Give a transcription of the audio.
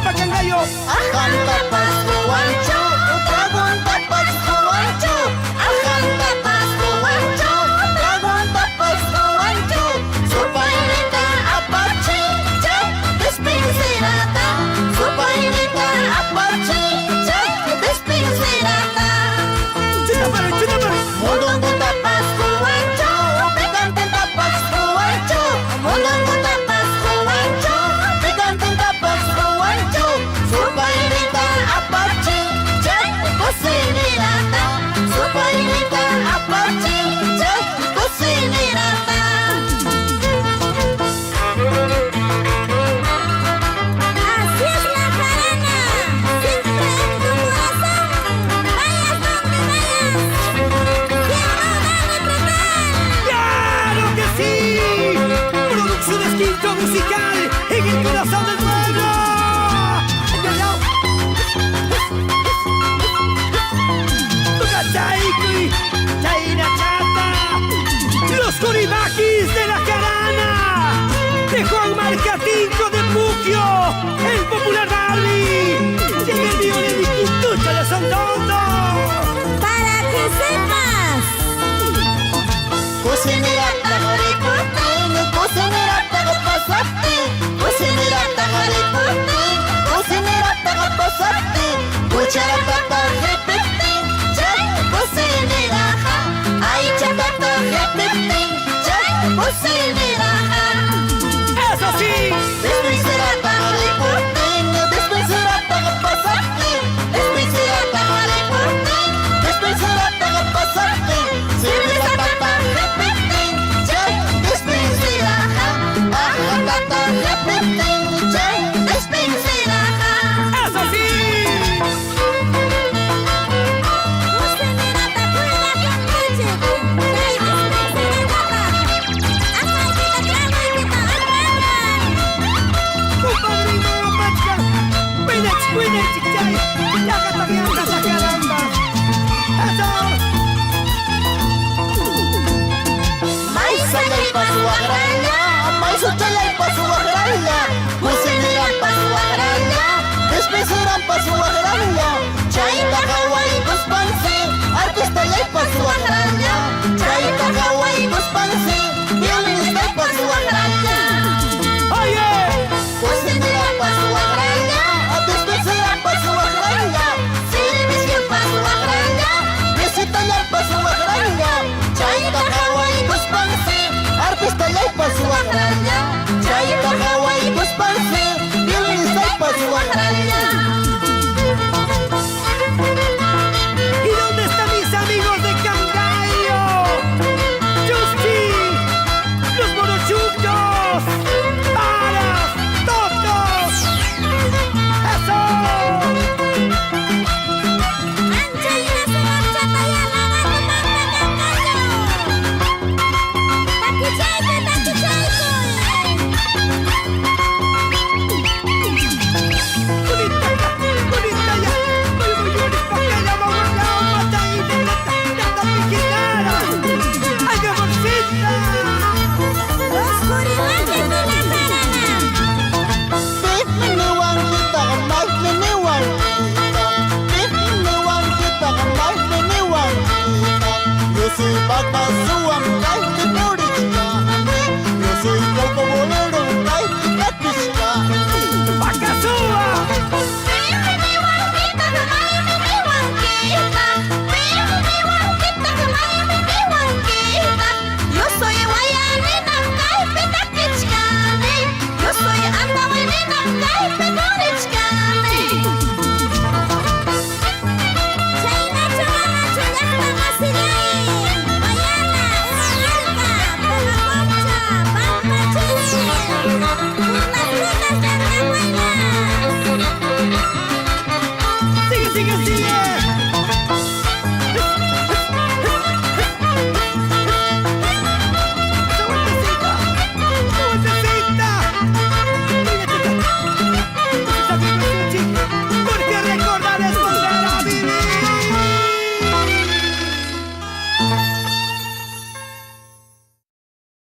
Pacangayo. Akan tapas ruancho, dragon tapas ruancho. Akan tapas ruancho, dragon tapas ruancho. Supainita apache, jak despincerata. Supainita apache, jak despincerata. Chuta para. Mundungu tapas ruancho, peganten tapas ruancho. Mundungu tapas ruancho, peganten tapas ruancho. Supainita apache, jak cocinirata. Supainita apache, jak cocinirata. Así es la jarana, siempre en tu corazón, vayas donde vayas, siempre van ¡Claro que sí! Producciones Quinto Musical en el corazón del pueblo. Toca Chaikui, Chaina Chata, los Coribaquis de la Jarana, de Juan Marcatinco de Puquio, el popular Darby, y en el violín de Quintucho de Son Tonto. para que sepas. Cocinirata garepote, cocinirata gapasate. Cocinirata garepote, cocinirata gapasate. Cucharatata repete, jak cociniraja. Ay chatata repete, jak cociniraja. ¡Eso sí! Despincerata garepote, despincerata gapasate. Despincerata garepote, despincerata gapasate. Sirviratata repete, jak despincerata. Ajatata repete, jak despincerata. ¡Eso sí! Cocinirata pura con leche, trae despincerata. Asaitita traguitita, Compadrito Macha, Winnex, chichay, ya que también andas a caramba. ¡Eso! Mais allá y paso a gralla, mais allá y paso a gralla. Cocinirán paso a gralla, despincerán paso a gralla. Chaita Hawaii buspanse, artista y paso a gralla. Chaita Hawaii buspanse, violinista y paso a gralla. ¡Oye! Cocinirán paso a gralla, despincerán paso a gralla. Servicio paso a gralla, visita y paso a gralla. Chaita Hawaii buspanse, artista y paso a gralla. Chaita Hawaii buspanse.